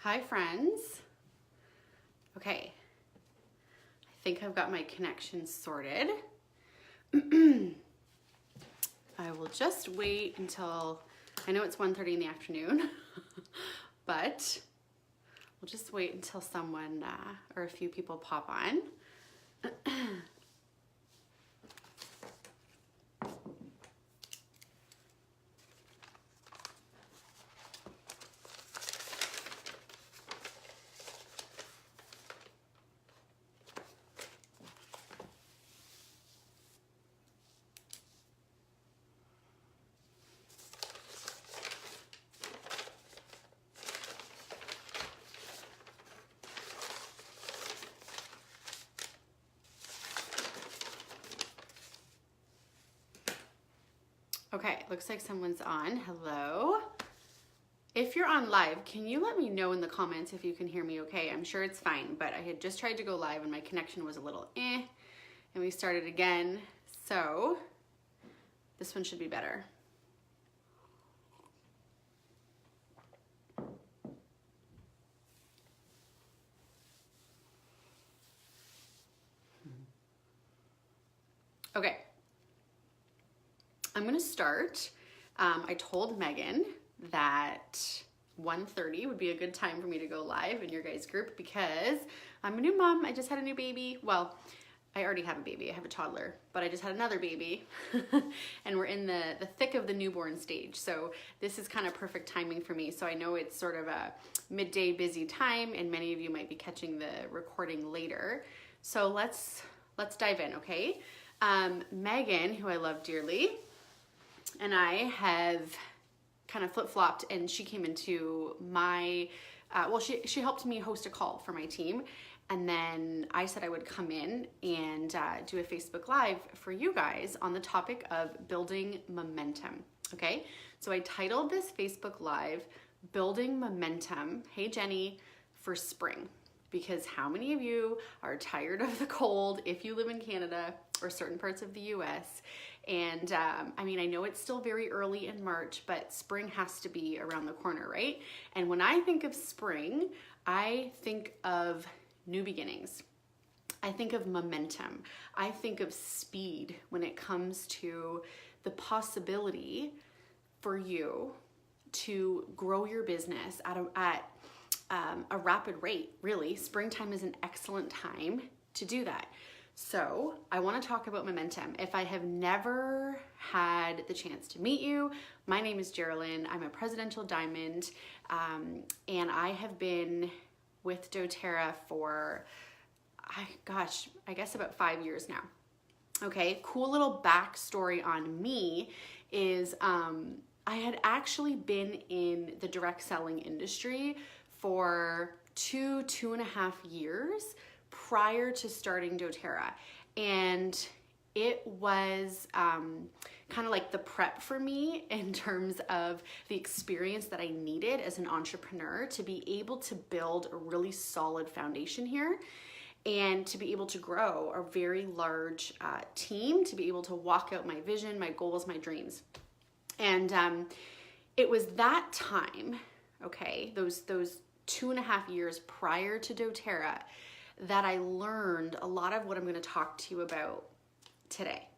Hi friends. Okay, I think I've got my connection sorted. I will just wait until, I know it's 1:30 in the afternoon, but we'll just wait until someone or a few people pop on. Okay, looks like someone's on. Hello. If you're on live, can you let me know in the comments if you can hear me okay? I'm sure it's fine, but I had just tried to go live and my connection was a little and we started again. So this one should be better. Okay. I'm gonna start. I told Megan that 1:30 would be a good time for me to go live in your guys' group because I'm a new mom. I just had a new baby. Well, I already have a baby. I have a toddler, but I just had another baby and we're in the thick of the newborn stage. So this is kind of perfect timing for me. So I know it's sort of a midday busy time and many of you might be catching the recording later. So let's dive in, okay? Megan, who I love dearly, and I have kind of flip-flopped, and she came into my, well, she helped me host a call for my team, and then I said I would come in and do a Facebook Live for you guys on the topic of building momentum, okay? So I titled this Facebook Live, Building Momentum, hey Jenny, for spring. Because how many of you are tired of the cold if you live in Canada or certain parts of the US? And I mean, I know it's still very early in March, but spring has to be around the corner, right? And when I think of spring, I think of new beginnings. I think of momentum. I think of speed when it comes to the possibility for you to grow your business at a rapid rate, really. Springtime is an excellent time to do that. So I want to talk about momentum. If I have never had the chance to meet you, my name is Geralyn. I'm a presidential diamond, and I have been with doTERRA for, I guess about 5 years now. Okay, cool little backstory on me is I had actually been in the direct selling industry for 2.5 years prior to starting doTERRA. And it was kind of like the prep for me in terms of the experience that I needed as an entrepreneur to be able to build a really solid foundation here and to be able to grow a very large team, to be able to walk out my vision, my goals, my dreams. And it was that time, okay, those 2.5 years prior to doTERRA that I learned a lot of what I'm going to talk to you about today.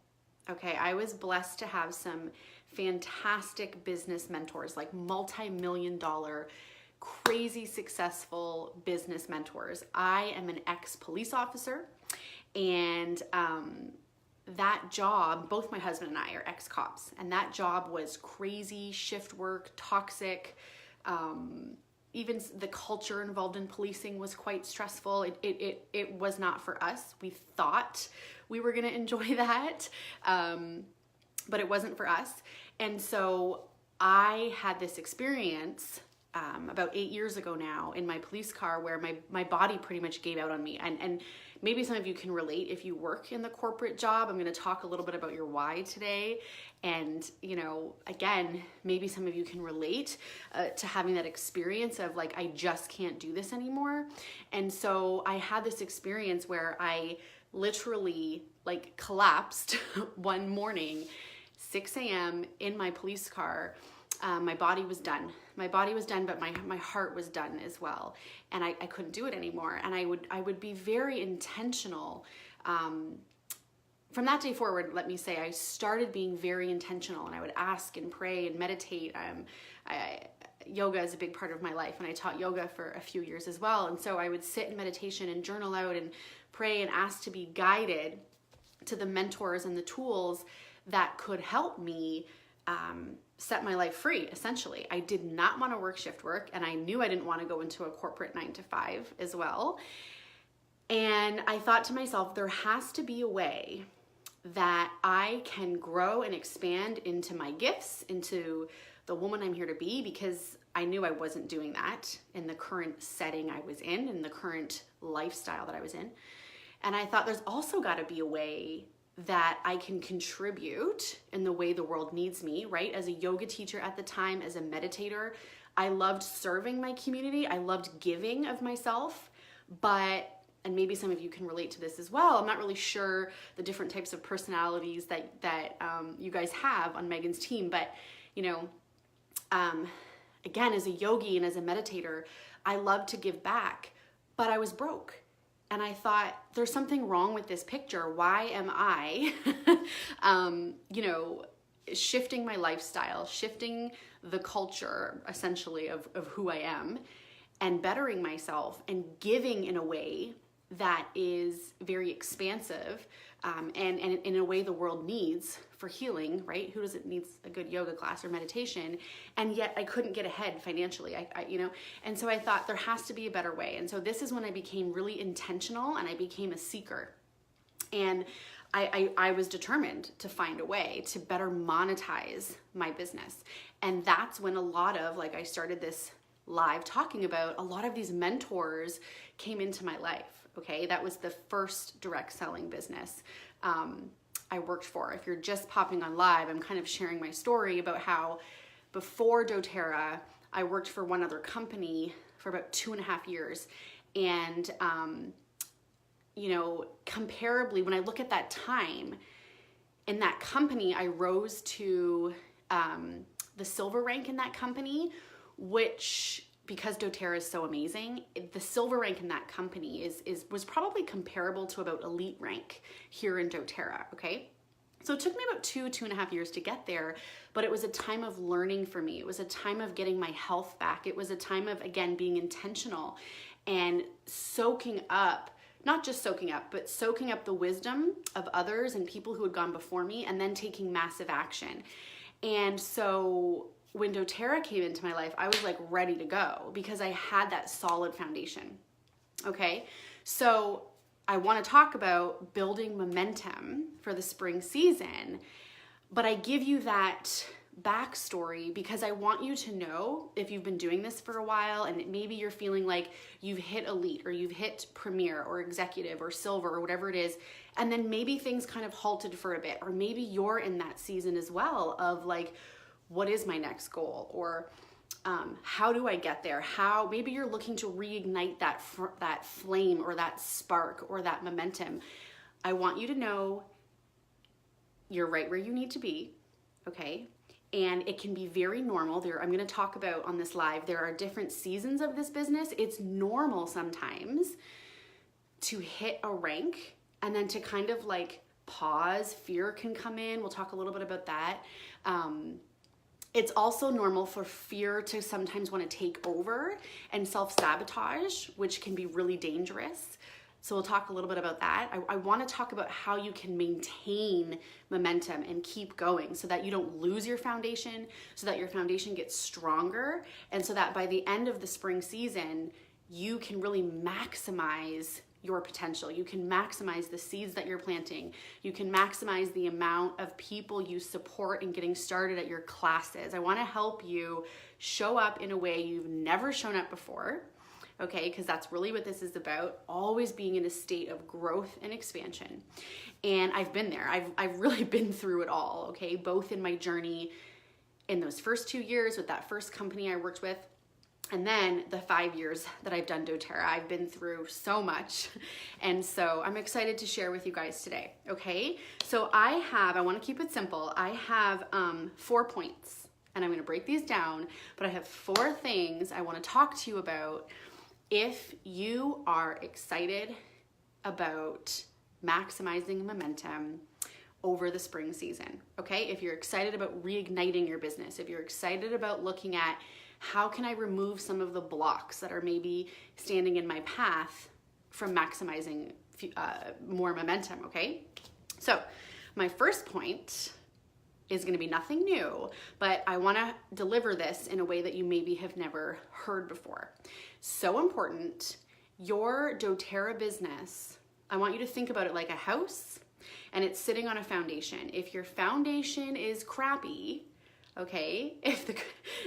Okay, I was blessed to have some fantastic business mentors, like multi-million-dollar, crazy successful business mentors. I am an ex-police officer, and that job, both my husband and I are ex-cops, and that job was crazy, shift work, toxic. Even the culture involved in policing was quite stressful. It was not for us. We thought we were gonna enjoy that, but it wasn't for us. And so I had this experience about 8 years ago now in my police car where my body pretty much gave out on me. And maybe some of you can relate if you work in the corporate job. I'm gonna talk a little bit about your why today. And, you know, again, maybe some of you can relate to having that experience of like, I just can't do this anymore. And so I had this experience where I literally like collapsed one morning, 6 a.m. in my police car. My body was done. My body was done, but my heart was done as well. And I couldn't do it anymore. And I would be very intentional. From that day forward, let me say, I started being very intentional, and I would ask and pray and meditate. Yoga is a big part of my life, and I taught yoga for a few years as well. And so I would sit in meditation and journal out and pray and ask to be guided to the mentors and the tools that could help me set my life free, essentially. I did not want to work shift work, and I knew I didn't want to go into a corporate 9-to-5 as well. And I thought to myself, there has to be a way that I can grow and expand into my gifts, into the woman I'm here to be, because I knew I wasn't doing that in the current setting I was in the current lifestyle that I was in. And I thought there's also got to be a way that I can contribute in the way the world needs me, right? As a yoga teacher at the time, as a meditator, I loved serving my community. I loved giving of myself, but, and maybe some of you can relate to this as well, I'm not really sure the different types of personalities that you guys have on Megan's team, but you know, again, as a yogi and as a meditator, I love to give back, but I was broke. And I thought, there's something wrong with this picture. Why am I, you know, shifting my lifestyle, shifting the culture, essentially, of who I am, and bettering myself and giving in a way that is very expansive, and in a way the world needs for healing, right? Who doesn't need a good yoga class or meditation? And yet I couldn't get ahead financially, you know? And so I thought there has to be a better way. And so this is when I became really intentional, and I became a seeker. And I was determined to find a way to better monetize my business. And that's when a lot of, like I started this live talking about, a lot of these mentors came into my life. Okay, that was the first direct selling business I worked for. If you're just popping on live, I'm kind of sharing my story about how before doTERRA, I worked for one other company for about 2.5 years. And, you know, comparably, when I look at that time, in that company, I rose to the silver rank in that company, which, because doTERRA is so amazing, the silver rank in that company was probably comparable to about elite rank here in doTERRA, okay? So it took me about 2.5 years to get there, but it was a time of learning for me. It was a time of getting my health back. It was a time of, again, being intentional and soaking up, not just soaking up, but soaking up the wisdom of others and people who had gone before me, and then taking massive action. And so when doTERRA came into my life, I was like ready to go because I had that solid foundation. Okay, so I want to talk about building momentum for the spring season, but I give you that backstory because I want you to know, if you've been doing this for a while and maybe you're feeling like you've hit elite or you've hit premier or executive or silver or whatever it is, and then maybe things kind of halted for a bit, or maybe you're in that season as well of like, what is my next goal? Or how do I get there? How, maybe you're looking to reignite that flame or that spark or that momentum. I want you to know you're right where you need to be, okay? And it can be very normal. I'm going to talk about on this live, there are different seasons of this business. It's normal sometimes to hit a rank and then to kind of like pause. Fear can come in. We'll talk a little bit about that. It's also normal for fear to sometimes want to take over and self-sabotage, which can be really dangerous. So we'll talk a little bit about that. I want to talk about how you can maintain momentum and keep going so that you don't lose your foundation, so that your foundation gets stronger, and so that by the end of the spring season, you can really maximize your potential. You can maximize the seeds that you're planting. You can maximize the amount of people you support in getting started at your classes. I want to help you show up in a way you've never shown up before, okay? Because that's really what this is about, always being in a state of growth and expansion. And I've been there. I've really been through it all, okay? Both in my journey in those first 2 years with that first company I worked with, and then the 5 years that I've done doTERRA. I've been through so much. And so I'm excited to share with you guys today, okay? So I want to keep it simple. I have 4 points, and I'm going to break these down, but I have 4 things I want to talk to you about if you are excited about maximizing momentum over the spring season, okay? If you're excited about reigniting your business, if you're excited about looking at how can I remove some of the blocks that are maybe standing in my path from maximizing more momentum, okay? So my first point is going to be nothing new, but I want to deliver this in a way that you maybe have never heard before. So important, your doTERRA business, I want you to think about it like a house and it's sitting on a foundation. If your foundation is crappy, okay,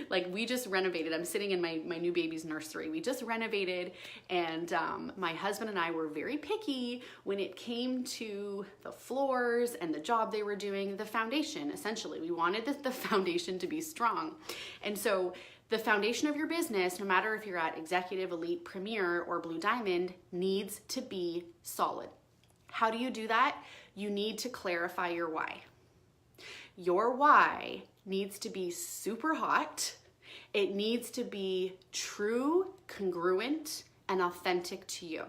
like we just renovated, I'm sitting in my new baby's nursery. We just renovated, and my husband and I were very picky when it came to the floors and the job they were doing, the foundation, essentially. We wanted the foundation to be strong. And so the foundation of your business, no matter if you're at Executive, Elite, Premier, or Blue Diamond, needs to be solid. How do you do that? You need to clarify your why. Your why needs to be super hot. It needs to be true, congruent, and authentic to you.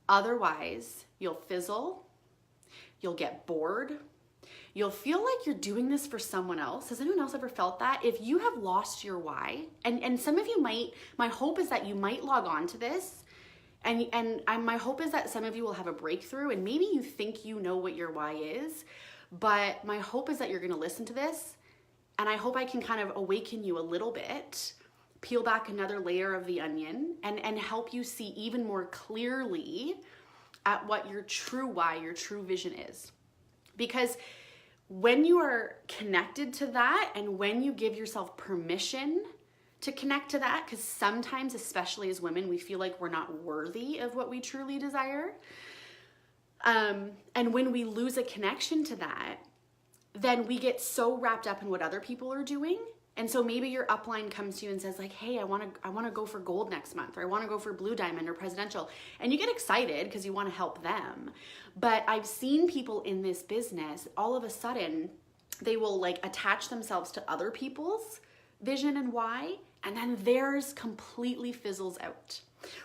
Otherwise, you'll fizzle, you'll get bored, you'll feel like you're doing this for someone else. Has anyone else ever felt that? If you have lost your why, and some of you might, my hope is that you might log on to this, and my hope is that some of you will have a breakthrough, and maybe you think you know what your why is, but my hope is that you're gonna listen to this, and I hope I can kind of awaken you a little bit, peel back another layer of the onion, and help you see even more clearly at what your true why, your true vision is. Because when you are connected to that, and when you give yourself permission to connect to that, because sometimes, especially as women, we feel like we're not worthy of what we truly desire. And when we lose a connection to that, then we get so wrapped up in what other people are doing. And so maybe your upline comes to you and says like, hey, I want to go for gold next month, or I want to go for Blue Diamond or Presidential. And you get excited because you want to help them. But I've seen people in this business, all of a sudden, they will like attach themselves to other people's vision and why, and then theirs completely fizzles out.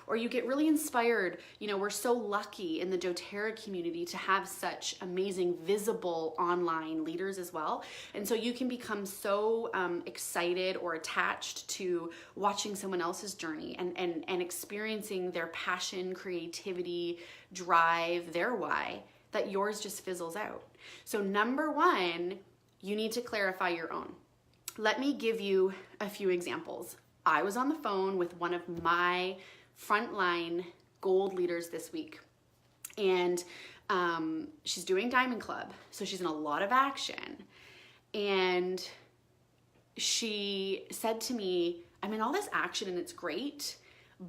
Or you get really inspired. You know, we're so lucky in the doTERRA community to have such amazing visible online leaders as well. And so you can become so excited or attached to watching someone else's journey and experiencing their passion, creativity, drive, their why, that yours just fizzles out. So number 1, you need to clarify your own. Let me give you a few examples. I was on the phone with one of my frontline gold leaders this week, and she's doing Diamond Club, so she's in a lot of action. And she said to me, I'm in all this action and it's great,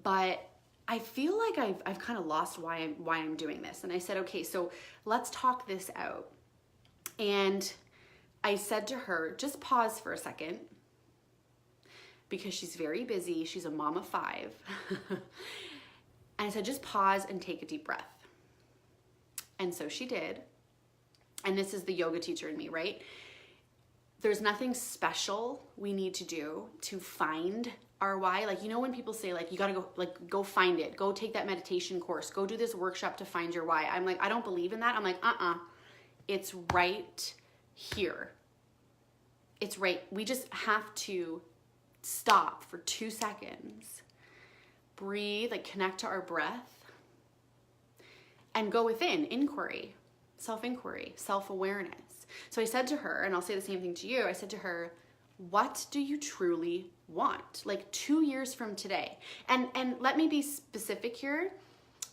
but I feel like I've kind of lost why I'm doing this. And I said, okay, so let's talk this out. And I said to her, just pause for a second, because she's very busy. She's a mom of 5. And I said, just pause and take a deep breath. And so she did. And this is the yoga teacher in me, right? There's nothing special we need to do to find our why. Like, you know, when people say like, you gotta go find it, go take that meditation course, go do this workshop to find your why. I'm like, I don't believe in that. I'm like, it's right here. It's right. We just have to stop for 2 seconds, breathe, like connect to our breath, and go within, inquiry, self-inquiry, self-awareness. So I said to her, and I'll say the same thing to you, I said to her, what do you truly want? Like 2 years from today. And let me be specific here.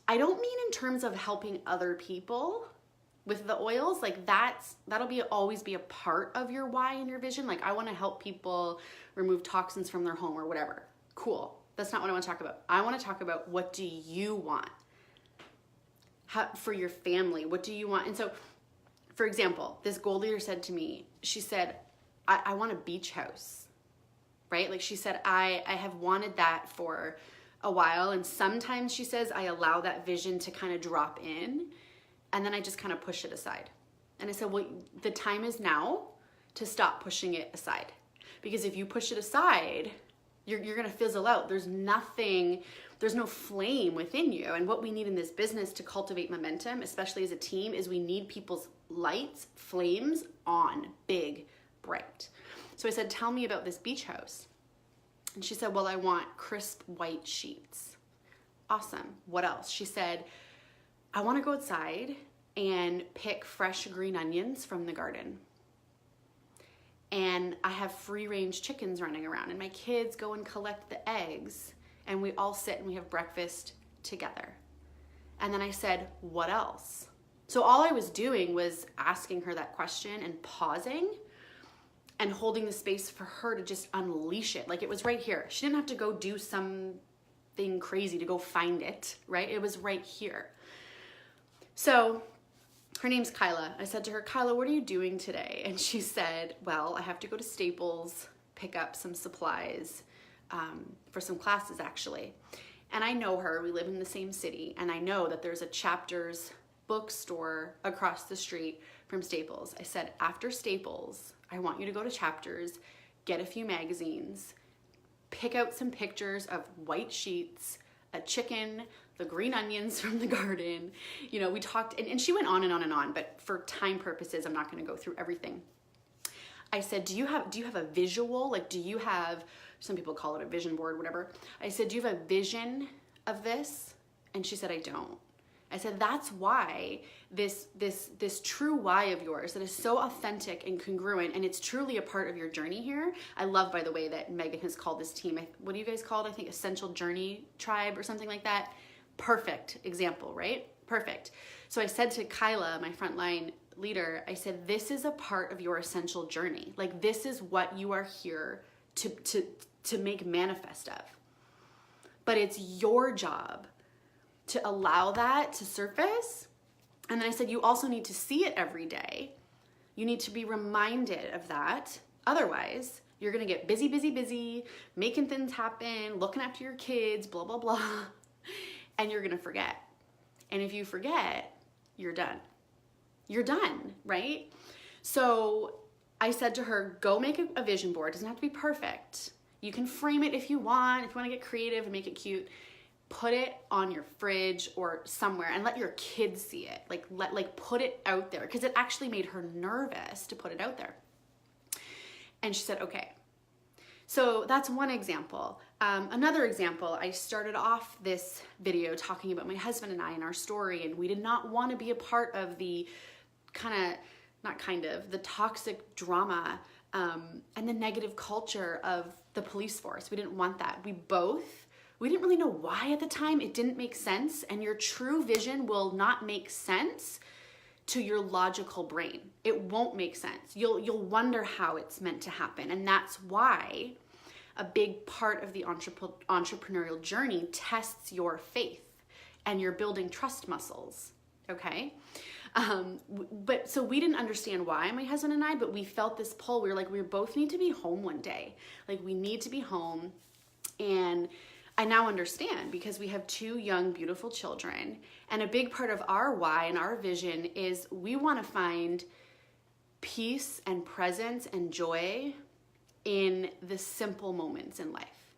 I don't mean in terms of helping other people with the oils, like that'll always be a part of your why and your vision. Like, I want to help people remove toxins from their home or whatever. Cool. That's not what I want to talk about. I want to talk about, what do you want? For your family, what do you want? And so, for example, this gold leader said to me, she said, I want a beach house, right? Like she said, I have wanted that for a while. And sometimes she says, I allow that vision to kind of drop in, and then I just kind of push it aside. And I said, well, the time is now to stop pushing it aside. because if you push it aside, you're gonna fizzle out. There's no flame within you. And what we need in this business to cultivate momentum, especially as a team, is we need people's lights, flames on, big, bright. So I said, tell me about this beach house. And she said, well, I want crisp white sheets. Awesome. What else? She said, I want to go outside and pick fresh green onions from the garden. And I have free range chickens running around, and my kids go and collect the eggs, and we all sit and we have breakfast together. And then I said, what else? So all I was doing was asking her that question and pausing and holding the space for her to just unleash it. Like it was right here. She didn't have to go do something crazy to go find it, right? It was right here. So her name's Kyla. I said to her, Kyla, what are you doing today? And she said, well, I have to go to Staples, pick up some supplies for some classes actually. And I know her, we live in the same city, and I know that there's a Chapters bookstore across the street from Staples. I said, after Staples, I want you to go to Chapters, get a few magazines, pick out some pictures of white sheets, a chicken, the green onions from the garden. You know, we talked, and she went on and on and on, but for time purposes, I'm not gonna go through everything. I said, do you have a visual? Like, do you have, some people call it a vision board, whatever. I said, do you have a vision of this? And she said, I don't. I said, that's why this true why of yours that is so authentic and congruent, and it's truly a part of your journey here. I love, by the way, that Megan has called this team, what do you guys call it? I think Essential Journey Tribe or something like that. Perfect example, right? Perfect. So I said to Kyla, my frontline leader, I said, this is a part of your essential journey. Like, this is what you are here to make manifest of. But it's your job to allow that to surface. And then I said, you also need to see it every day. You need to be reminded of that. Otherwise, you're gonna get busy, making things happen, looking after your kids, blah, blah, blah, and you're gonna forget. And if you forget, you're done. You're done, right? So I said to her, go make a vision board. It doesn't have to be perfect. You can frame it if you want to get creative and make it cute. Put it on your fridge or somewhere and let your kids see it. Like put it out there, because it actually made her nervous to put it out there. And she said, okay. So that's one example. Another example, I started off this video talking about my husband and I and our story, and we did not want to be a part of the the toxic drama and the negative culture of the police force. We didn't want that. We didn't really know why at the time. It didn't make sense, and your true vision will not make sense to your logical brain. It won't make sense. You'll wonder how it's meant to happen, and that's why a big part of the entrepreneurial journey tests your faith, and you're building trust muscles, okay? But so we didn't understand why, my husband and I, but we felt this pull. We were like, we both need to be home one day. Like, we need to be home, and I now understand, because we have two young, beautiful children, and a big part of our why and our vision is we want to find peace and presence and joy in the simple moments in life.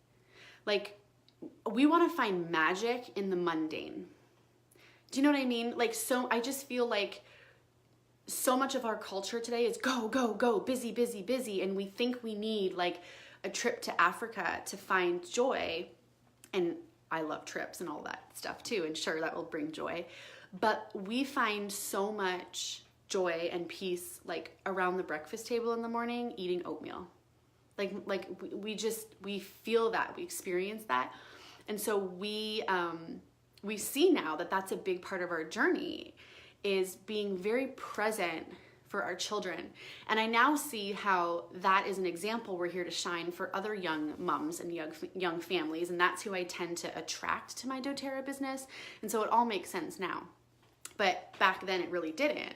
Like, we want to find magic in the mundane. Do you know what I mean? Like, so I just feel like so much of our culture today is go, go, go, busy, busy, busy, and we think we need like a trip to Africa to find joy. And I love trips and all that stuff too, and sure, that will bring joy. But we find so much joy and peace like around the breakfast table in the morning, eating oatmeal. We feel that, we experience that. And so we see now that that's a big part of our journey, is being very present for our children. And I now see how that is an example we're here to shine for other young moms and young families, and that's who I tend to attract to my doTERRA business. And so it all makes sense now. But back then it really didn't.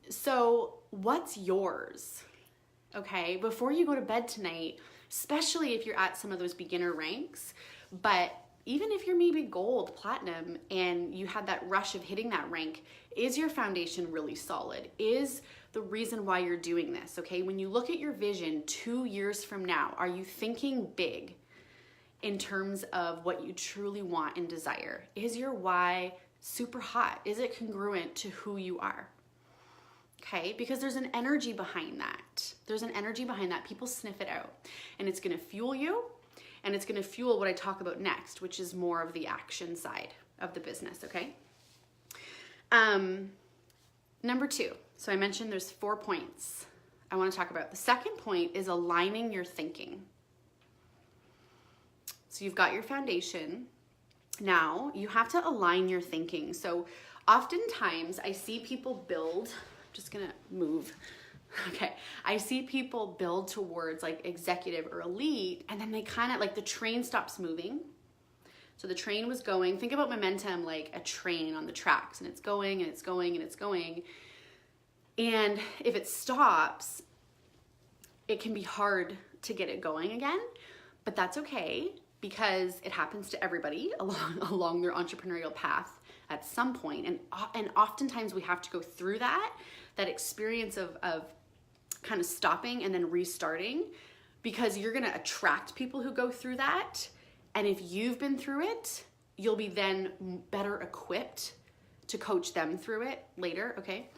So what's yours? Okay, before you go to bed tonight, especially if you're at some of those beginner ranks, but even if you're maybe gold, platinum, and you had that rush of hitting that rank, is your foundation really solid? Is the reason why you're doing this, okay? When you look at your vision 2 years from now, are you thinking big in terms of what you truly want and desire? Is your why super hot? Is it congruent to who you are? Okay, because there's an energy behind that. There's an energy behind that. People sniff it out, and it's gonna fuel you, and it's gonna fuel what I talk about next, which is more of the action side of the business, okay? Number 2, so I mentioned there's 4 points I wanna talk about. The second point is aligning your thinking. So you've got your foundation. Now you have to align your thinking. So oftentimes I see people build, I'm just gonna move. Okay, I see people build towards like executive or elite, and then they kind of like the train stops moving. So the train was going, think about momentum like a train on the tracks, and it's going and it's going and it's going. And if it stops, it can be hard to get it going again, but that's okay, because it happens to everybody along their entrepreneurial path at some point. And oftentimes we have to go through that experience of kind of stopping and then restarting, because you're gonna attract people who go through that. And if you've been through it, you'll be then better equipped to coach them through it later, okay?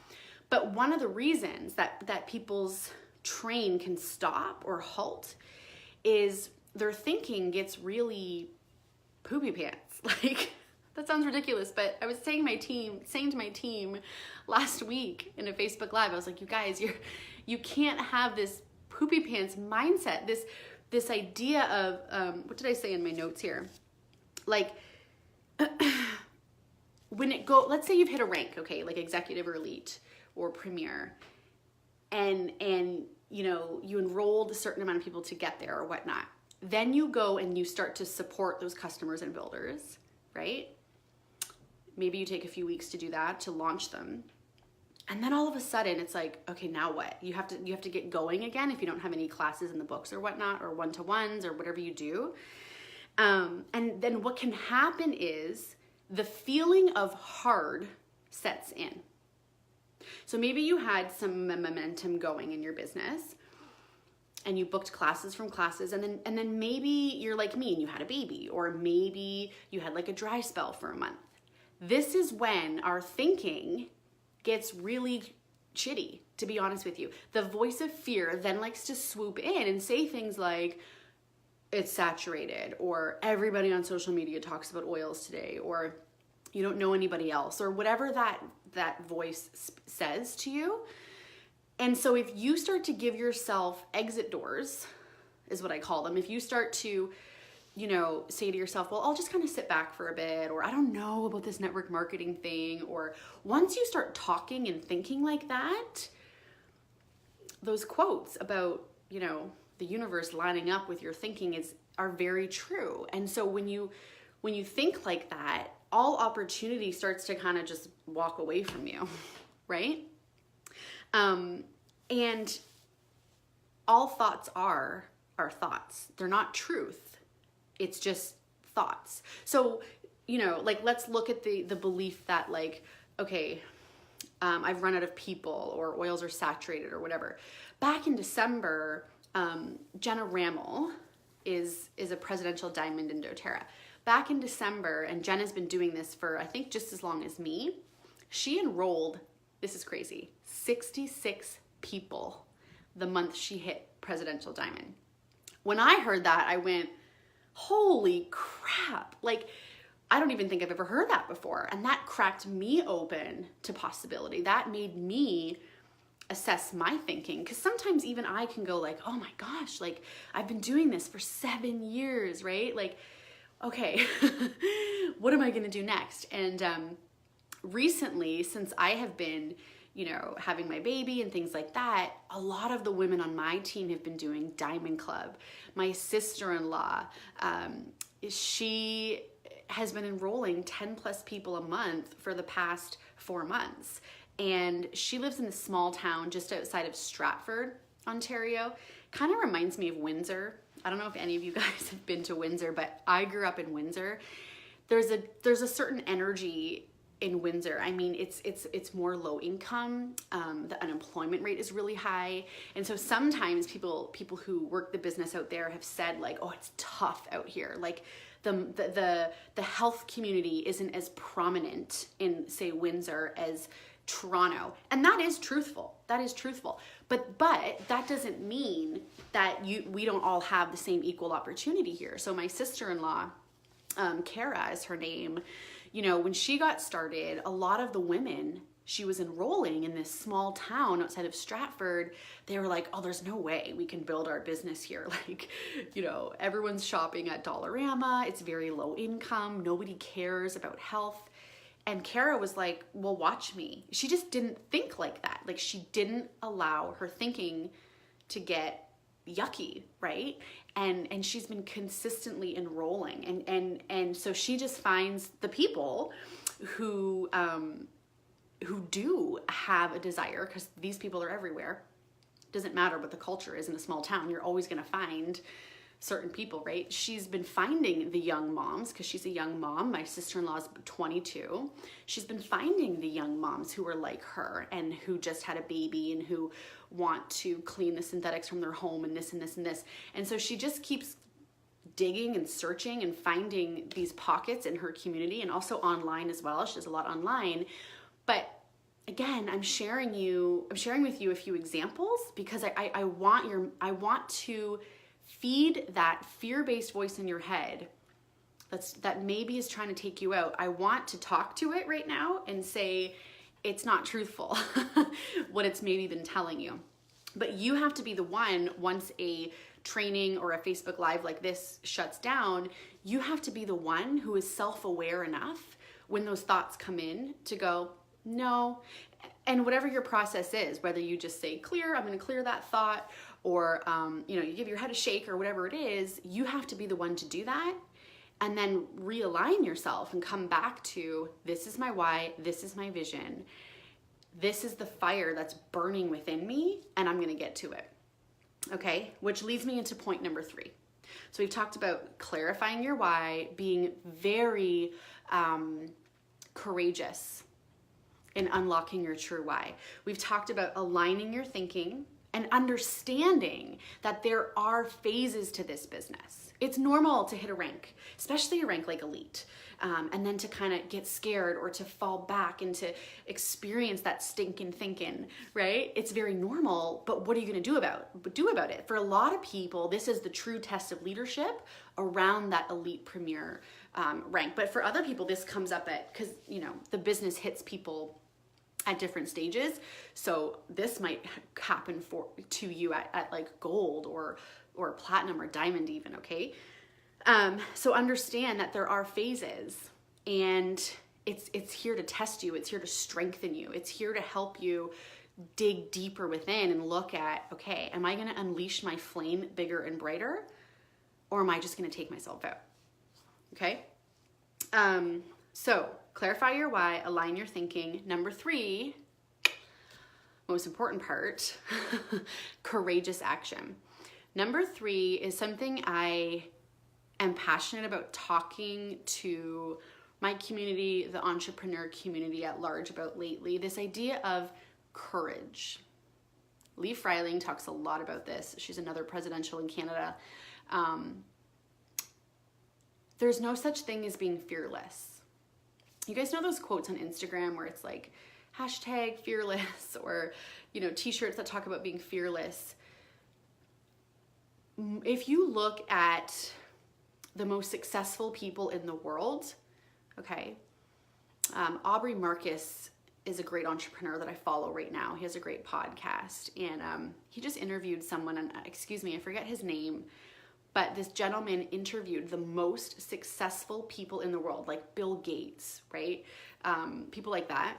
But one of the reasons that people's train can stop or halt is their thinking gets really poopy pants. Like, that sounds ridiculous, but I was saying to my team last week in a Facebook Live, I was like, you guys, you can't have this poopy pants mindset, this idea of, what did I say in my notes here? Like, let's say you've hit a rank, okay, like executive or elite or premier, and you know, you enrolled a certain amount of people to get there or whatnot. Then you go and you start to support those customers and builders, right? Maybe you take a few weeks to do that, to launch them. And then all of a sudden it's like, okay, now what? You have to get going again if you don't have any classes in the books or whatnot, or one-to-ones or whatever you do. And then what can happen is the feeling of hard sets in. So maybe you had some momentum going in your business, and you booked classes from classes, and then maybe you're like me and you had a baby, or maybe you had like a dry spell for a month. This is when our thinking gets really shitty, to be honest with you. The voice of fear then likes to swoop in and say things like, it's saturated, or everybody on social media talks about oils today, or you don't know anybody else, or whatever that voice says to you. And so if you start to give yourself exit doors, is what I call them, if you start to, you know, say to yourself, well, I'll just kind of sit back for a bit, or I don't know about this network marketing thing, or once you start talking and thinking like that, those quotes about, you know, the universe lining up with your thinking are very true. And so when you think like that, all opportunity starts to kind of just walk away from you, right? And all thoughts are thoughts. They're not truth. It's just thoughts. So, you know, like, let's look at the belief that like, okay, I've run out of people, or oils are saturated, or whatever. Back in December, Jenna Rammel is a presidential diamond in doTERRA. Back in December, and Jenna's been doing this for, I think, just as long as me, she enrolled, this is crazy, 66 people the month she hit presidential diamond. When I heard that, I went, holy crap. Like, I don't even think I've ever heard that before. And that cracked me open to possibility. That made me assess my thinking. Because sometimes even I can go like, oh my gosh, like, I've been doing this for 7 years, right? Like, okay, what am I gonna do next? And recently, since I have been, you know, having my baby and things like that, a lot of the women on my team have been doing Diamond Club. My sister-in-law, she has been enrolling 10 plus people a month for the past 4 months. And she lives in a small town just outside of Stratford, Ontario. Kind of reminds me of Windsor. I don't know if any of you guys have been to Windsor, but I grew up in Windsor. There's a certain energy in Windsor. I mean, it's more low income. The unemployment rate is really high. And so sometimes people who work the business out there have said like, oh, it's tough out here. Like the health community isn't as prominent in, say, Windsor as Toronto. And that is truthful. That is truthful. But that doesn't mean that we don't all have the same equal opportunity here. So my sister-in-law, Kara is her name, you know, when she got started, a lot of the women she was enrolling in this small town outside of Stratford, they were like, oh, there's no way we can build our business here. Like, you know, everyone's shopping at Dollarama. It's very low income. Nobody cares about health. And Kara was like, well, watch me. She just didn't think like that. Like, she didn't allow her thinking to get yucky, right? And she's been consistently enrolling. And so she just finds the people who do have a desire, because these people are everywhere. Doesn't matter what the culture is in a small town. You're always going to find certain people, right? She's been finding the young moms, because she's a young mom. My sister-in-law's 22. She's been finding the young moms who are like her and who just had a baby and who want to clean the synthetics from their home and this and this and this. And so she just keeps digging and searching and finding these pockets in her community, and also online as well. She does a lot online. But again, I'm sharing with you a few examples because I want to feed that fear-based voice in your head that maybe is trying to take you out. I want to talk to it right now and say it's not truthful what it's maybe been telling you. But you have to be the one, once a training or a Facebook Live like this shuts down, you have to be the one who is self-aware enough when those thoughts come in to go, no. And whatever your process is, whether you just say clear, I'm going to clear that thought, or you give your head a shake or whatever it is, you have to be the one to do that, and then realign yourself and come back to, this is my why, this is my vision, this is the fire that's burning within me, and I'm going to get to it. Okay, which leads me into point number 3. So we've talked about clarifying your why, being very courageous in unlocking your true why. We've talked about aligning your thinking and understanding that there are phases to this business. It's normal to hit a rank, especially a rank like elite, and then to kind of get scared or to fall back and to experience that stinking thinking, right? It's very normal, but what are you gonna do about it? For a lot of people, this is the true test of leadership around that elite premier rank. But for other people, this comes up because the business hits people at different stages. So this might happen to you at like gold or platinum or diamond even, okay? So understand that there are phases, and it's here to test you. It's here to strengthen you. It's here to help you dig deeper within and look at, okay, am I gonna unleash my flame bigger and brighter, or am I just gonna take myself out? Okay? So clarify your why, align your thinking. Number 3, most important part, courageous action. Number 3 is something I am passionate about talking to my community, the entrepreneur community at large about lately, this idea of courage. Lee Freiling talks a lot about this. She's another presidential in Canada. There's no such thing as being fearless. You guys know those quotes on Instagram where it's like #fearless or, t-shirts that talk about being fearless. If you look at the most successful people in the world, okay, Aubrey Marcus is a great entrepreneur that I follow right now. He has a great podcast, and he just interviewed someone, and I forget his name, but this gentleman interviewed the most successful people in the world, like Bill Gates, right? People like that.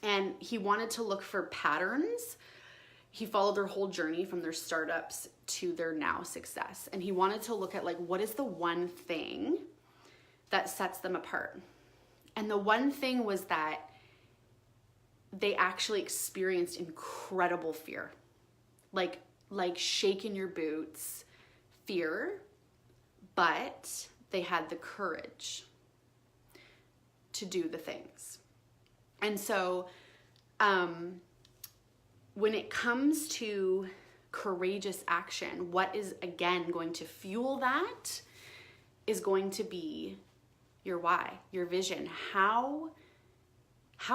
And he wanted to look for patterns. He followed their whole journey from their startups to their now success. And he wanted to look at like, what is the one thing that sets them apart? And the one thing was that they actually experienced incredible fear. Like shaking your boots, fear, but they had the courage to do the things. And so when it comes to courageous action, what is again going to fuel that is going to be your why, your vision. How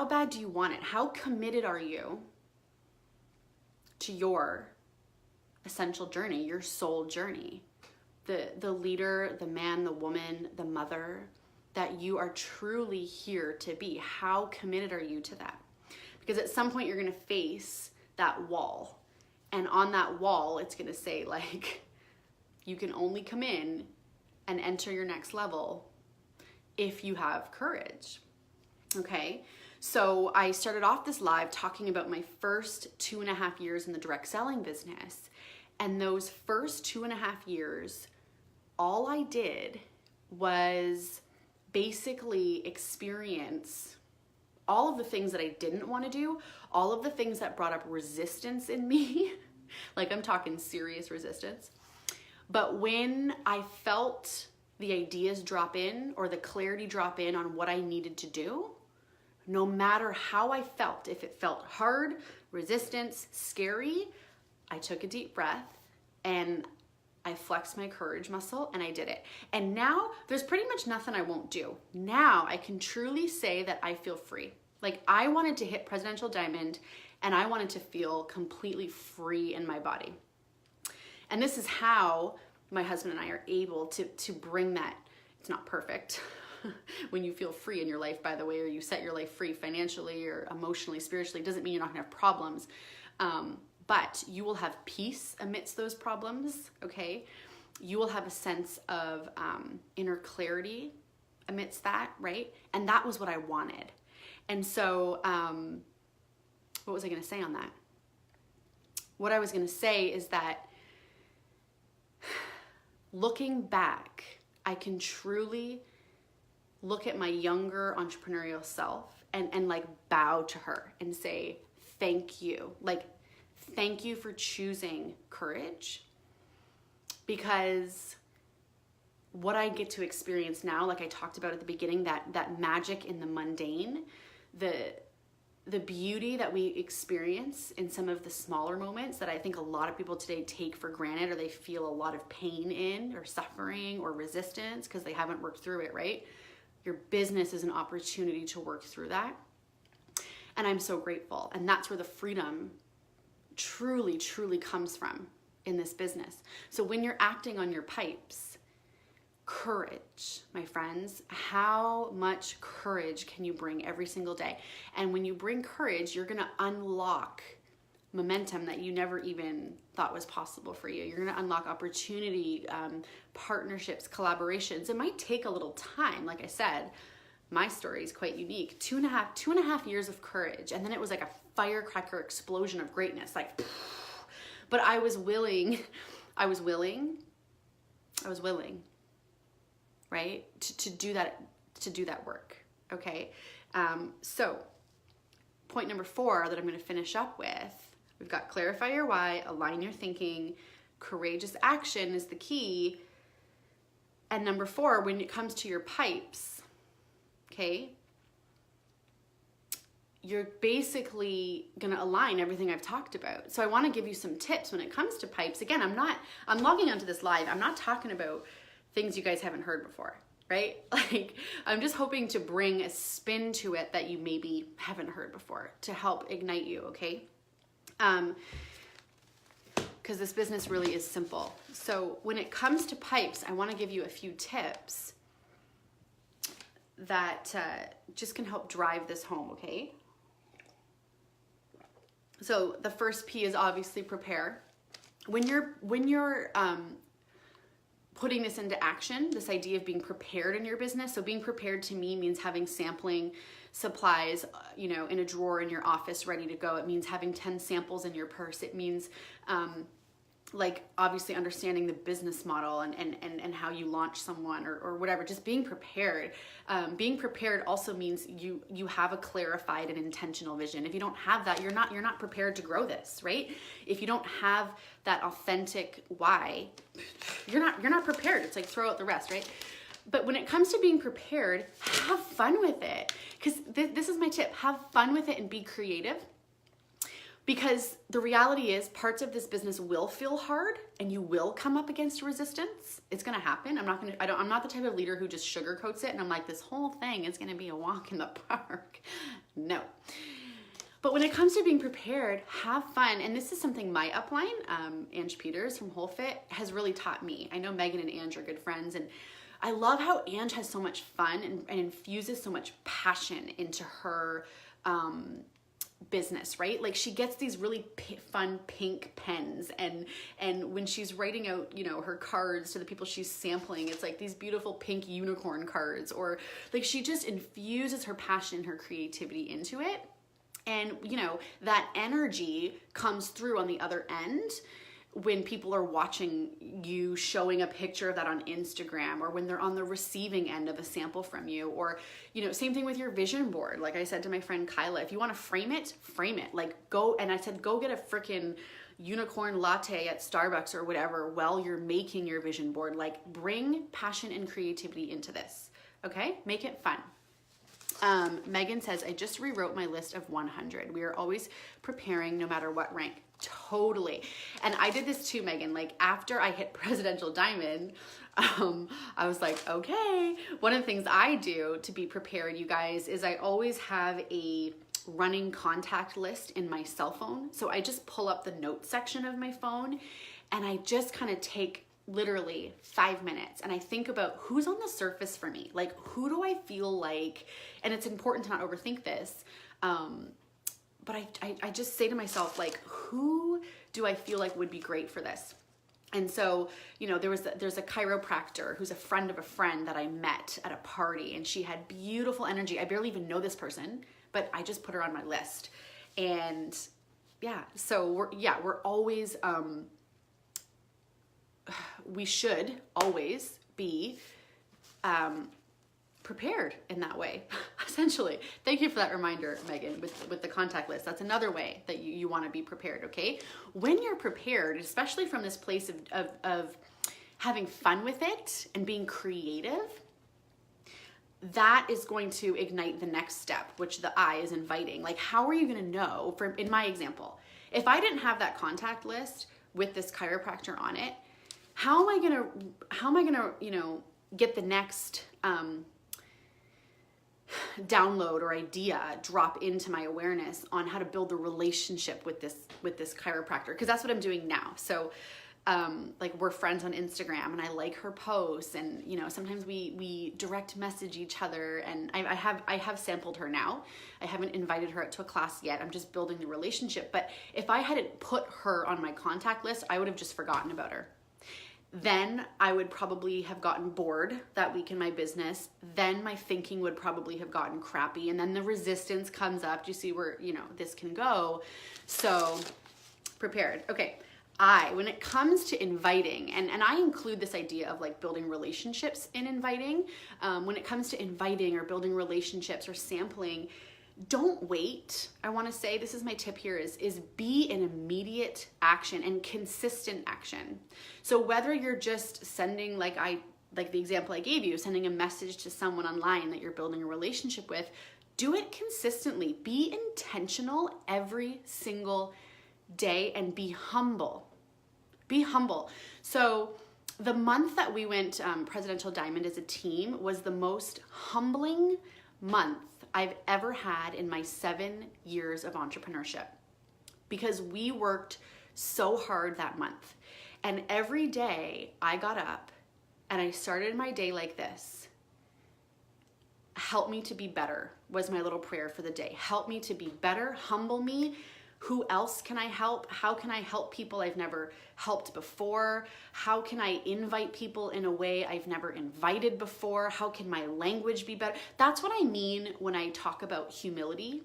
bad do you want it? How committed are you to your essential journey, your soul journey? The leader, the man, the woman, the mother that you are truly here to be. How committed are you to that? Because at some point you're going to face that wall. And on that wall, it's going to say like, you can only come in and enter your next level if you have courage. Okay. So I started off this live talking about my first 2.5 years in the direct selling business. And those first 2.5 years, all I did was basically experience all of the things that I didn't want to do, all of the things that brought up resistance in me, like I'm talking serious resistance. But when I felt the ideas drop in or the clarity drop in on what I needed to do, no matter how I felt, if it felt hard, resistance, scary, I took a deep breath and I flexed my courage muscle and I did it. And now there's pretty much nothing I won't do. Now I can truly say that I feel free. Like I wanted to hit Presidential Diamond and I wanted to feel completely free in my body. And this is how my husband and I are able to bring that. It's not perfect when you feel free in your life, by the way, or you set your life free financially or emotionally, spiritually. It doesn't mean you're not gonna have problems. But you will have peace amidst those problems, okay? You will have a sense of inner clarity amidst that, right? And that was what I wanted. And so, what was I gonna say on that? What I was gonna say is that looking back, I can truly look at my younger entrepreneurial self and like bow to her and say, thank you. Like, thank you for choosing courage, because what I get to experience now, like I talked about at the beginning, that magic in the mundane, the beauty that we experience in some of the smaller moments that I think a lot of people today take for granted, or they feel a lot of pain in or suffering or resistance because they haven't worked through it, right? Your business is an opportunity to work through that. And I'm so grateful. And that's where the freedom truly, truly comes from in this business. So when you're acting on your pipes, courage, my friends, how much courage can you bring every single day? And when you bring courage, you're going to unlock momentum that you never even thought was possible for you. You're going to unlock opportunity, partnerships, collaborations. It might take a little time. Like I said, my story is quite unique. 2.5 years of courage. And then it was like a firecracker explosion of greatness. Like, but I was willing, right? To do that work. Okay. So point number 4 that I'm going to finish up with, we've got clarify your why, align your thinking, courageous action is the key. And number 4, when it comes to your pipes, okay, you're basically going to align everything I've talked about. So I want to give you some tips when it comes to pipes. Again, I'm logging onto this live. I'm not talking about things you guys haven't heard before, right? Like, I'm just hoping to bring a spin to it that you maybe haven't heard before to help ignite you, okay? Because this business really is simple. So when it comes to pipes, I want to give you a few tips that just can help drive this home, okay? So the first P is obviously prepare. When you're putting this into action, this idea of being prepared in your business. So being prepared to me means having sampling supplies, in a drawer in your office ready to go. It means having 10 samples in your purse. It means like obviously understanding the business model and how you launch someone or whatever, just being prepared. Being prepared also means you have a clarified and intentional vision. If you don't have that, you're not prepared to grow this, right? If you don't have that authentic why, you're not prepared. It's like throw out the rest, right? But when it comes to being prepared, have fun with it. Because this is my tip, have fun with it and be creative. Because the reality is parts of this business will feel hard and you will come up against resistance. It's going to happen. I'm not the type of leader who just sugarcoats it and I'm like, this whole thing is going to be a walk in the park. No. But when it comes to being prepared, have fun. And this is something my upline, Ange Peters from Whole Fit, has really taught me. I know Megan and Ange are good friends, and I love how Ange has so much fun and infuses so much passion into her business, right? Like she gets these really fun pink pens, and when she's writing out, you know, her cards to the people she's sampling, it's like these beautiful pink unicorn cards, or like she just infuses her passion and her creativity into it. And you know, that energy comes through on the other end when people are watching you showing a picture of that on Instagram, or when they're on the receiving end of a sample from you, or, you know, same thing with your vision board. Like I said to my friend Kyla, if you want to frame it, like go, and I said, go get a freaking unicorn latte at Starbucks or whatever while you're making your vision board. Like bring passion and creativity into this. Okay. Make it fun. Megan says, I just rewrote my list of 100. We are always preparing no matter what rank. Totally. And I did this too, Megan. Like after I hit Presidential Diamond, I was like, okay. One of the things I do to be prepared, you guys, is I always have a running contact list in my cell phone. So I just pull up the notes section of my phone and I just kind of take literally 5 minutes and I think about who's on the surface for me. Like, who do I feel like, and it's important to not overthink this. But I just say to myself, like, who do I feel like would be great for this? And so, you know, there's a chiropractor who's a friend of a friend that I met at a party, and she had beautiful energy. I barely even know this person, but I just put her on my list. And yeah, so we're always, we should always be prepared in that way, essentially. Thank you for that reminder, Megan, with the contact list. That's another way that you want to be prepared, okay? When you're prepared, especially from this place of having fun with it and being creative, that is going to ignite the next step, which the I is inviting. Like, how are you going to know, in my example, if I didn't have that contact list with this chiropractor on it, how am I gonna, you know, get the next download or idea drop into my awareness on how to build a relationship with this chiropractor? Because that's what I'm doing now. So like we're friends on Instagram and I like her posts, and you know, sometimes we direct message each other, and I have sampled her now. I haven't invited her out to a class yet. I'm just building the relationship. But if I hadn't put her on my contact list, I would have just forgotten about her. Then I would probably have gotten bored that week in my business. Then my thinking would probably have gotten crappy. And then the resistance comes up. Do you see where, you know, this can go? So prepared. Okay. When it comes to inviting, and I include this idea of like building relationships in inviting. When it comes to inviting or building relationships or sampling, don't wait. I want to say, this is my tip here, is be in immediate action and consistent action. So whether you're just sending, like the example I gave you, sending a message to someone online that you're building a relationship with, do it consistently. Be intentional every single day and be humble. Be humble. So the month that we went Presidential Diamond as a team was the most humbling month I've ever had in my 7 years of entrepreneurship, because we worked so hard that month. And every day I got up and I started my day like this. Help me to be better was my little prayer for the day. Help me to be better, humble me. Who else can I help? How can I help people I've never helped before? How can I invite people in a way I've never invited before? How can my language be better? That's what I mean when I talk about humility,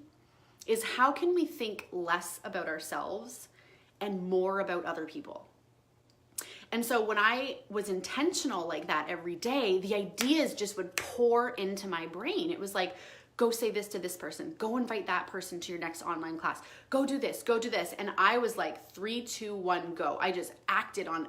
is how can we think less about ourselves and more about other people? And so when I was intentional like that every day, the ideas just would pour into my brain. It was like, go say this to this person, go invite that person to your next online class, go do this, go do this. And I was like 3, 2, 1, go. I just acted on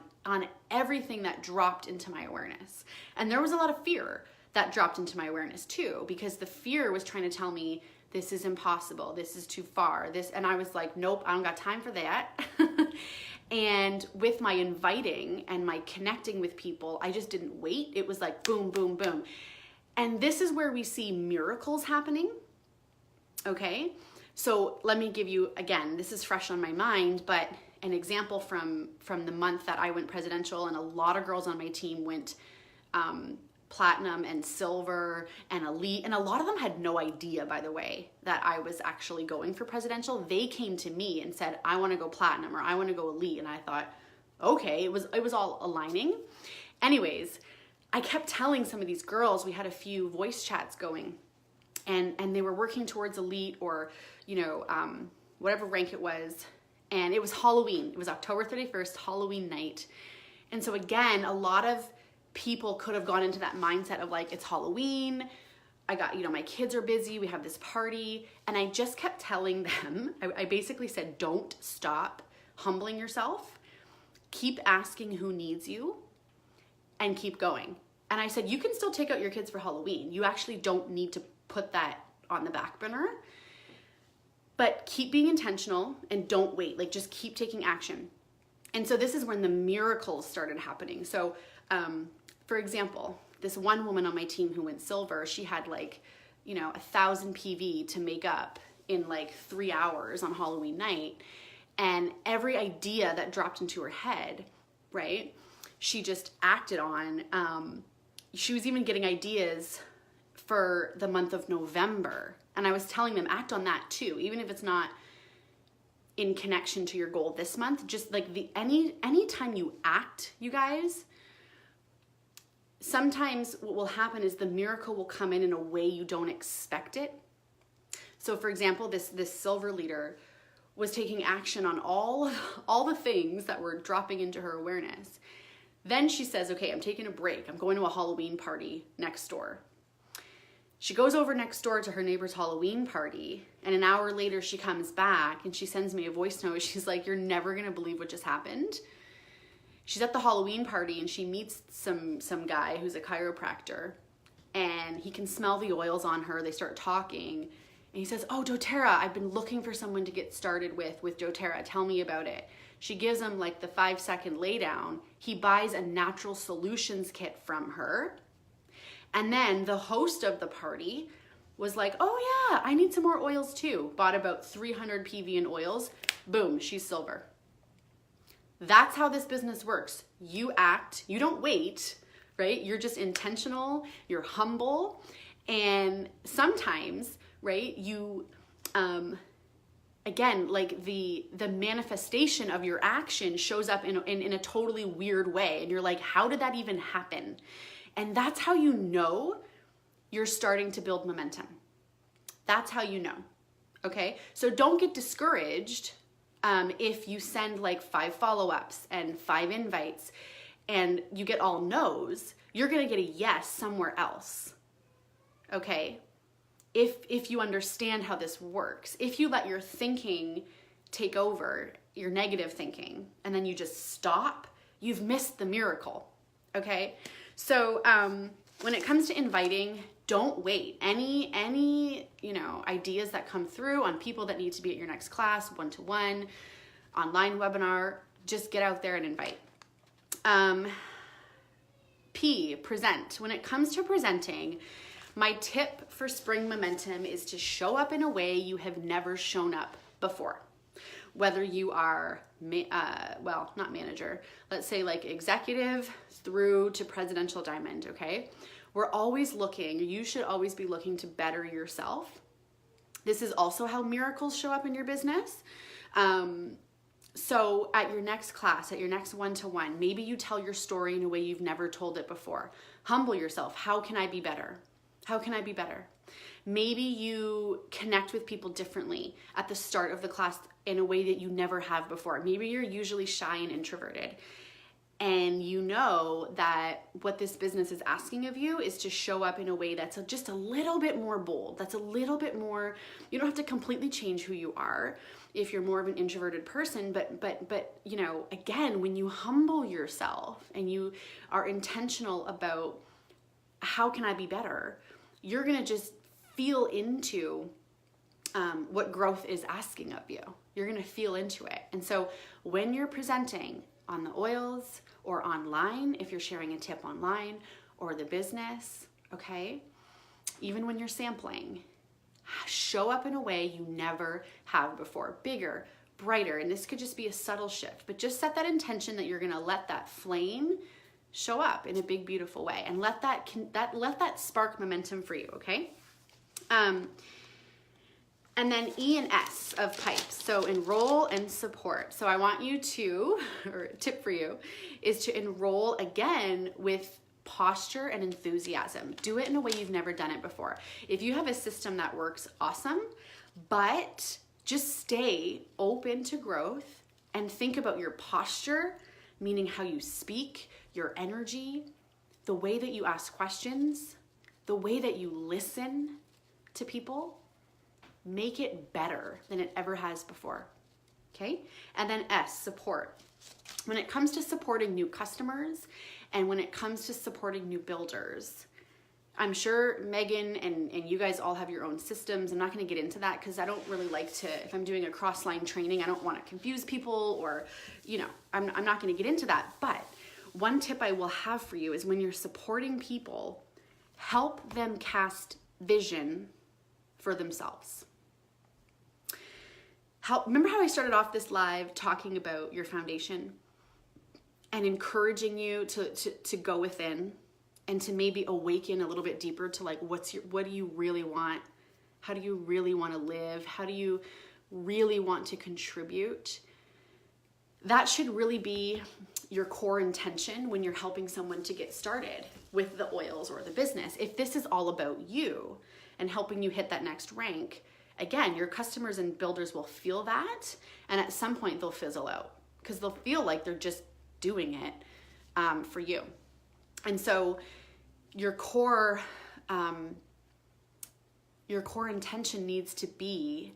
everything that dropped into my awareness. And there was a lot of fear that dropped into my awareness too, because the fear was trying to tell me, this is impossible, this is too far, and I was like, nope, I don't got time for that. And with my inviting and my connecting with people, I just didn't wait. It was like boom, boom, boom. And this is where we see miracles happening, okay? So let me give you, again, this is fresh on my mind, but an example from the month that I went presidential, and a lot of girls on my team went platinum and silver and elite, and a lot of them had no idea, by the way, that I was actually going for presidential. They came to me and said, I want to go platinum or I want to go elite, and I thought, okay, it was all aligning. Anyways, I kept telling some of these girls, we had a few voice chats going, and they were working towards elite or, whatever rank it was, and it was Halloween. It was October 31st, Halloween night. And so again, a lot of people could have gone into that mindset of like, it's Halloween, I got, my kids are busy, we have this party. And I just kept telling them, I basically said, don't stop humbling yourself, keep asking who needs you, and keep going. And I said, you can still take out your kids for Halloween. You actually don't need to put that on the back burner, but keep being intentional and don't wait, like just keep taking action. And so this is when the miracles started happening. So, for example, this one woman on my team who went silver, she had 1,000 PV to make up in like 3 hours on Halloween night. And every idea that dropped into her head, right, she just acted on. She was even getting ideas for the month of November. And I was telling them, act on that too, even if it's not in connection to your goal this month. Just like anytime you act, you guys, sometimes what will happen is the miracle will come in a way you don't expect it. So for example, this silver leader was taking action on all the things that were dropping into her awareness. Then she says, okay, I'm taking a break. I'm going to a Halloween party next door. She goes over next door to her neighbor's Halloween party, and an hour later she comes back and she sends me a voice note. She's like, you're never gonna believe what just happened. She's at the Halloween party and she meets some guy who's a chiropractor, and he can smell the oils on her. They start talking and he says, oh, doTERRA, I've been looking for someone to get started with doTERRA. Tell me about it. She gives him like the 5-second lay down. He buys a natural solutions kit from her. And then the host of the party was like, oh yeah, I need some more oils too. Bought about 300 PV in oils. Boom, she's silver. That's how this business works. You act, you don't wait, right? You're just intentional, you're humble. And sometimes, right, you, again, like the manifestation of your action shows up in a totally weird way. And you're like, how did that even happen? And that's how you know you're starting to build momentum. That's how you know, okay? So don't get discouraged if you send like 5 follow-ups and 5 invites and you get all no's. You're gonna get a yes somewhere else, okay? If you understand how this works. If you let your thinking take over, your negative thinking, and then you just stop, you've missed the miracle, okay? So when it comes to inviting, don't wait. Any ideas that come through on people that need to be at your next class, one-to-one, online webinar, just get out there and invite. P, present. When it comes to presenting, my tip for spring momentum is to show up in a way you have never shown up before. Whether you are, not manager, let's say like executive through to presidential diamond, okay? We're always looking, you should always be looking to better yourself. This is also how miracles show up in your business. So at your next class, at your next one-to-one, maybe you tell your story in a way you've never told it before. Humble yourself. How can I be better? How can I be better? Maybe you connect with people differently at the start of the class in a way that you never have before. Maybe you're usually shy and introverted. and you know that what this business is asking of you is to show up in a way that's just a little bit more bold, that's a little bit more, you don't have to completely change who you are if you're more of an introverted person, but you know, again, when you humble yourself and you are intentional about how can I be better, you're gonna just feel into what growth is asking of you. You're gonna feel into it. And so when you're presenting on the oils or online, if you're sharing a tip online or the business, okay, even when you're sampling, show up in a way you never have before, bigger, brighter. And this could just be a subtle shift, but just set that intention that you're gonna let that flame show up in a big, beautiful way, and let that spark momentum for you, okay? And then E and S of pipes, so enroll and support. So I want you to, or a tip for you, is to enroll again with posture and enthusiasm. Do it in a way you've never done it before. If you have a system that works, awesome, but just stay open to growth and think about your posture, meaning how you speak, your energy, the way that you ask questions, the way that you listen to people. Make it better than it ever has before, okay? And then S, support. When it comes to supporting new customers and when it comes to supporting new builders, I'm sure Megan and you guys all have your own systems. I'm not gonna get into that because I don't really like to, if I'm doing a cross-line training, I don't wanna confuse people or, you know, I'm not gonna get into that. But one tip I will have for you is when you're supporting people, help them cast vision for themselves. Remember how I started off this live talking about your foundation and encouraging you to go within and to maybe awaken a little bit deeper to like, what do you really want? How do you really want to live? How do you really want to contribute? That should really be your core intention when you're helping someone to get started with the oils or the business. If this is all about you and helping you hit that next rank, again, your customers and builders will feel that, and at some point they'll fizzle out because they'll feel like they're just doing it for you. And so your core intention needs to be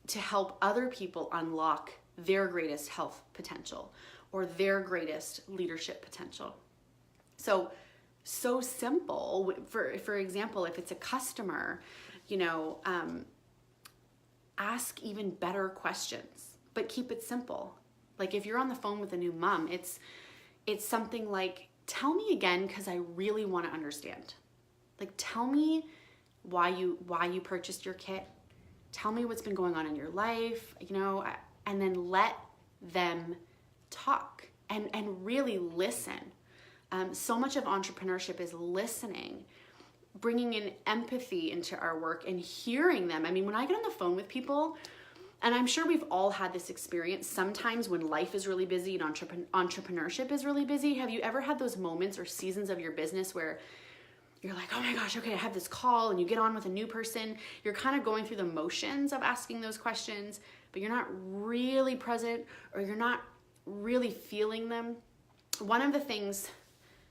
to help other people unlock their greatest health potential or their greatest leadership potential. So simple. For example, if it's a customer, you know, ask even better questions, but keep it simple. Like if you're on the phone with a new mom, it's something like, tell me again, because I really want to understand. Like, tell me why you purchased your kit. Tell me what's been going on in your life, you know, and then let them talk and really listen. So much of entrepreneurship is listening, bringing in empathy into our work and hearing them. I mean, when I get on the phone with people, and I'm sure we've all had this experience, sometimes when life is really busy and entrepreneurship is really busy, have you ever had those moments or seasons of your business where you're like, oh my gosh, okay, I have this call, and you get on with a new person, you're kind of going through the motions of asking those questions, but you're not really present or you're not really feeling them. One of the things,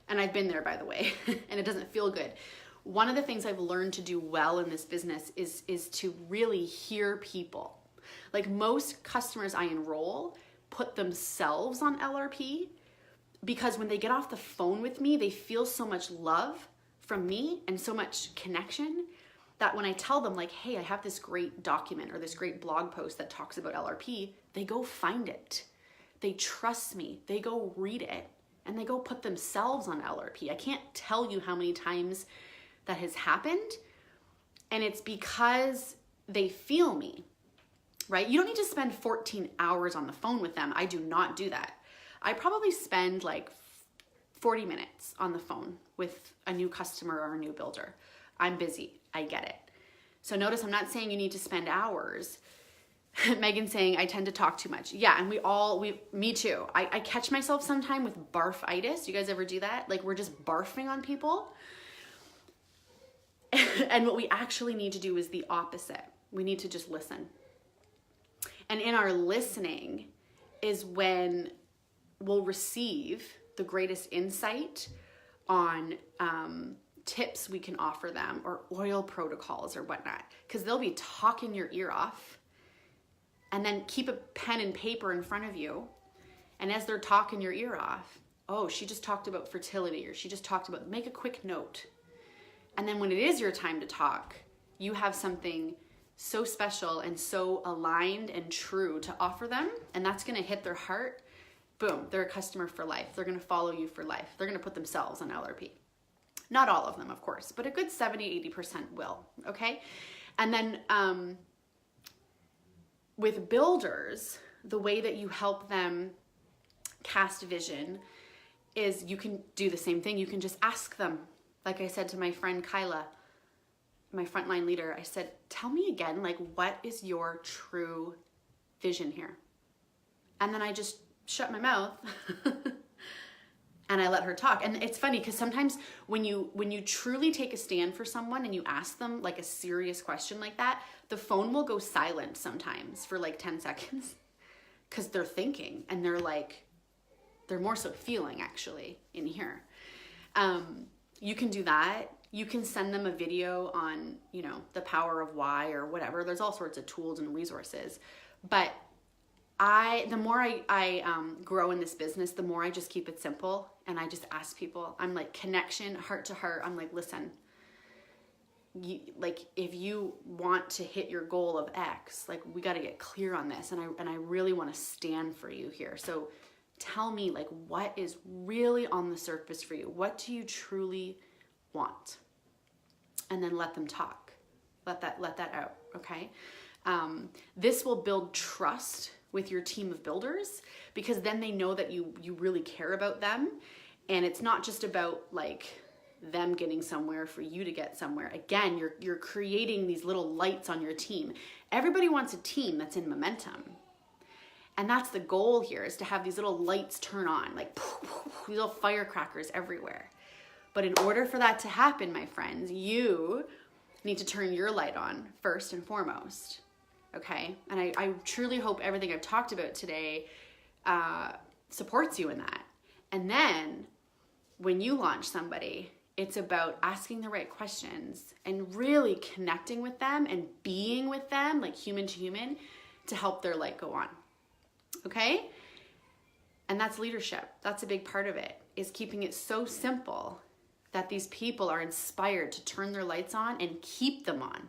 and I've been there, by the way, and it doesn't feel good. One of the things I've learned to do well in this business is to really hear people. Like most customers I enroll put themselves on LRP because when they get off the phone with me, they feel so much love from me and so much connection that when I tell them like, hey, I have this great document or this great blog post that talks about LRP, they go find it. They trust me. They go read it and they go put themselves on LRP. I can't tell you how many times that has happened, and it's because they feel me, right? You don't need to spend 14 hours on the phone with them. I do not do that. I probably spend like 40 minutes on the phone with a new customer or a new builder. I'm busy, I get it. So notice I'm not saying you need to spend hours. Megan's saying I tend to talk too much. Yeah, and me too. I catch myself sometime with barfitis. You guys ever do that? Like we're just barfing on people. And what we actually need to do is the opposite. We need to just listen. And in our listening is when will receive the greatest insight on tips we can offer them, or oil protocols or whatnot, because they'll be talking your ear off, and then keep a pen and paper in front of you, and as they're talking your ear off, oh, she just talked about fertility, or she just talked about, make a quick note. And then when it is your time to talk, you have something so special and so aligned and true to offer them, and that's gonna hit their heart. Boom, they're a customer for life. They're gonna follow you for life. They're gonna put themselves on LRP. Not all of them, of course, but a good 70-80% will, okay? And then with builders, the way that you help them cast vision is you can do the same thing. You can just ask them. Like I said to my friend Kyla, my frontline leader, I said, tell me again, like, what is your true vision here? And then I just shut my mouth and I let her talk. And it's funny because sometimes when you truly take a stand for someone and you ask them like a serious question like that, the phone will go silent sometimes for like 10 seconds because they're thinking, and they're more so feeling actually in here. You can do that. You can send them a video on, you know, the power of why or whatever. There's all sorts of tools and resources. But the more I grow in this business, the more I just keep it simple, and I just ask people. I'm like, connection, heart to heart. I'm like, listen, if you want to hit your goal of X, like, we got to get clear on this, and I really want to stand for you here. So tell me, like, what is really on the surface for you? What do you truly want? And then let them talk. Let that out, okay? This will build trust with your team of builders, because then they know that you really care about them, and it's not just about like them getting somewhere for you to get somewhere. Again, you're creating these little lights on your team. Everybody wants a team that's in momentum. And that's the goal here, is to have these little lights turn on, like these little firecrackers everywhere. But in order for that to happen, my friends, you need to turn your light on first and foremost, okay? And I truly hope everything I've talked about today supports you in that. And then when you launch somebody, it's about asking the right questions and really connecting with them and being with them, like human to human, to help their light go on. Okay? And that's leadership. That's a big part of it, is keeping it so simple that these people are inspired to turn their lights on and keep them on.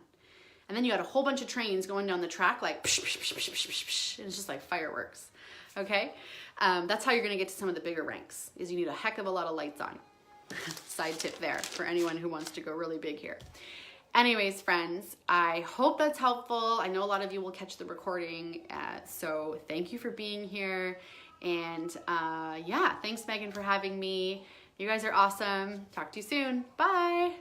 And then you got a whole bunch of trains going down the track like psh, psh, psh, psh, psh, psh, psh, and it's just like fireworks. Okay? That's how you're going to get to some of the bigger ranks, is you need a heck of a lot of lights on. Side tip there for anyone who wants to go really big here. Anyways, friends, I hope that's helpful. I know a lot of you will catch the recording, so thank you for being here. And yeah, thanks, Megan, for having me. You guys are awesome. Talk to you soon. Bye.